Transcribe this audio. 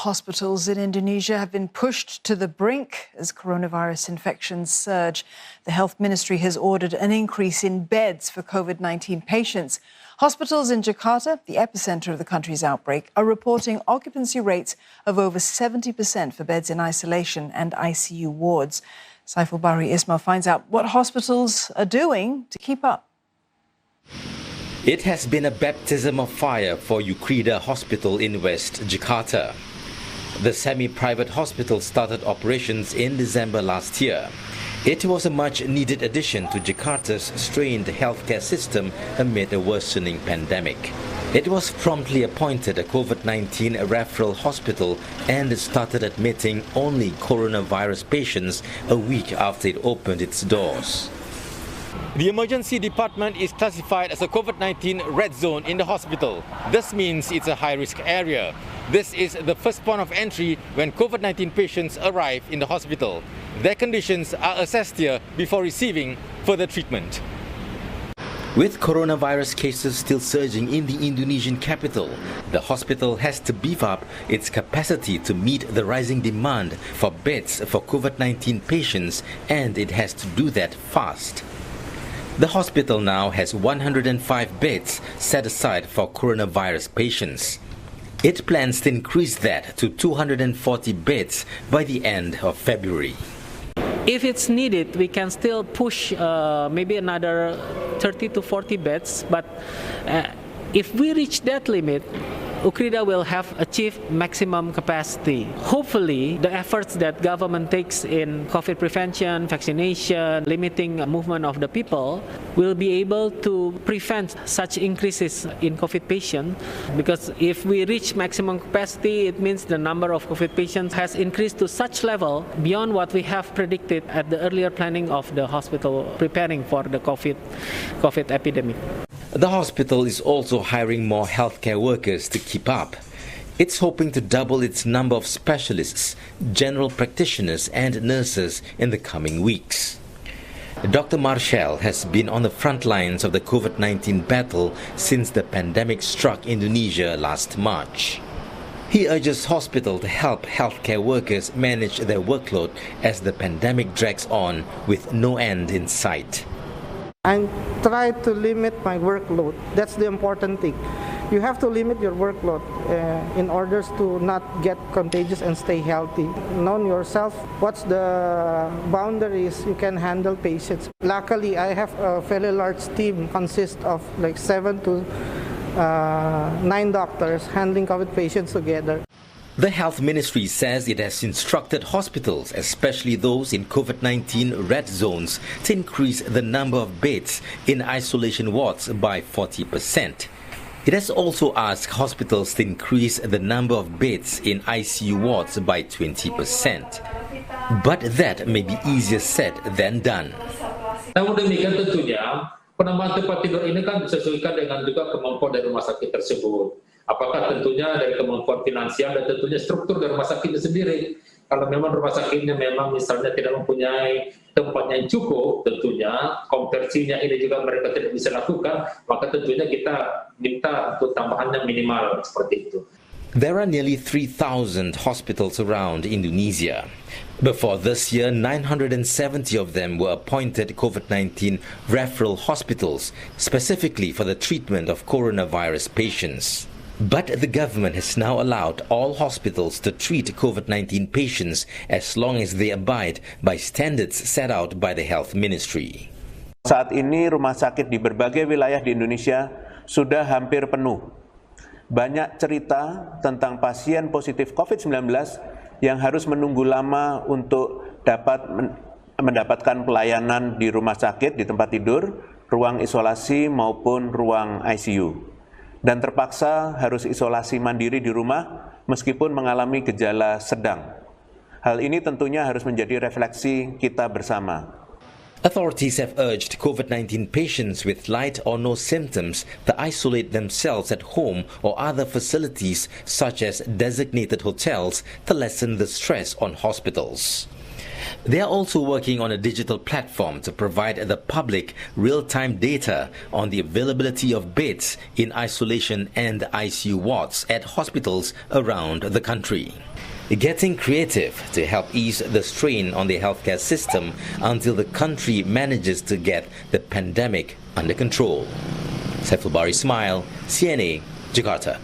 hospitals in Indonesia have been pushed to the brink as coronavirus infections surge. The Health Ministry has ordered an increase in beds for COVID-19 patients. Hospitals in Jakarta, the epicentre of the country's outbreak, are reporting occupancy rates of over 70% for beds in isolation and ICU wards. Saiful Bahri Ismail finds out what hospitals are doing to keep up. It has been a baptism of fire for Ukrida Hospital in West Jakarta. The semi-private hospital started operations in December last year. It was a much-needed addition to Jakarta's strained healthcare system amid a worsening pandemic. It was promptly appointed a COVID-19 referral hospital and started admitting only coronavirus patients a week after it opened its doors. The emergency department is classified as a COVID-19 red zone in the hospital. This means it's a high-risk area. This is the first point of entry when COVID-19 patients arrive in the hospital. Their conditions are assessed here before receiving further treatment. With coronavirus cases still surging in the Indonesian capital, the hospital has to beef up its capacity to meet the rising demand for beds for COVID-19 patients, and it has to do that fast. The hospital now has 105 beds set aside for coronavirus patients. It plans to increase that to 240 beds by the end of February. If it's needed, we can still push maybe another 30 to 40 beds, but if we reach that limit, Ukrida will have achieved maximum capacity. Hopefully, the efforts that government takes in COVID prevention, vaccination, limiting movement of the people will be able to prevent such increases in COVID patients. Because if we reach maximum capacity, it means the number of COVID patients has increased to such level beyond what we have predicted at the earlier planning of the hospital preparing for the COVID epidemic. The hospital is also hiring more healthcare workers to keep up. It's hoping to double its number of specialists, general practitioners and nurses in the coming weeks. Dr. Marshall has been on the front lines of the COVID-19 battle since the pandemic struck Indonesia last March. He urges hospitals to help healthcare workers manage their workload as the pandemic drags on with no end in sight. I try to limit my workload. That's the important thing. You have to limit your workload in order to not get contagious and stay healthy. Know yourself, what's the boundaries you can handle patients. Luckily, I have a fairly large team consists of like 7 to 9 doctors handling COVID patients together. The Health Ministry says it has instructed hospitals, especially those in COVID-19 red zones, to increase the number of beds in isolation wards by 40%. It has also asked hospitals to increase the number of beds in ICU wards by 20%. But that may be easier said than done. Namun demikian tentunya penambahan tempat tidur ini kan disesuaikan dengan juga kemampuan dari rumah sakit tersebut. Apakah tentunya dari kemampuan finansial dan tentunya struktur dari rumah sakitnya sendiri. Kalau memang rumah sakitnya memang misalnya tidak mempunyai tempatnya yang cukup, tentunya konversinya ini juga mereka tidak bisa lakukan, maka tentunya kita minta untuk tambahannya minimal seperti itu. There are nearly 3,000 hospitals around Indonesia. Before this year, 970 of them were appointed COVID-19 referral hospitals, specifically for the treatment of coronavirus patients. But the government has now allowed all hospitals to treat COVID-19 patients as long as they abide by standards set out by the Health Ministry. Saat ini rumah sakit di berbagai wilayah di Indonesia sudah hampir penuh. Banyak cerita tentang pasien positif COVID-19 yang harus menunggu lama untuk dapat mendapatkan pelayanan di rumah sakit, di tempat tidur, ruang isolasi maupun ruang ICU. Dan terpaksa harus isolasi mandiri di rumah meskipun mengalami gejala sedang. Hal ini tentunya harus menjadi refleksi kita bersama. Authorities have urged COVID-19 patients with light or no symptoms to isolate themselves at home or other facilities such as designated hotels to lessen the stress on hospitals. They are also working on a digital platform to provide the public real-time data on the availability of beds in isolation and ICU wards at hospitals around the country. getting creative to help ease the strain on the healthcare system until the country manages to get the pandemic under control. Saiful Bari Ismail, CNA, Jakarta.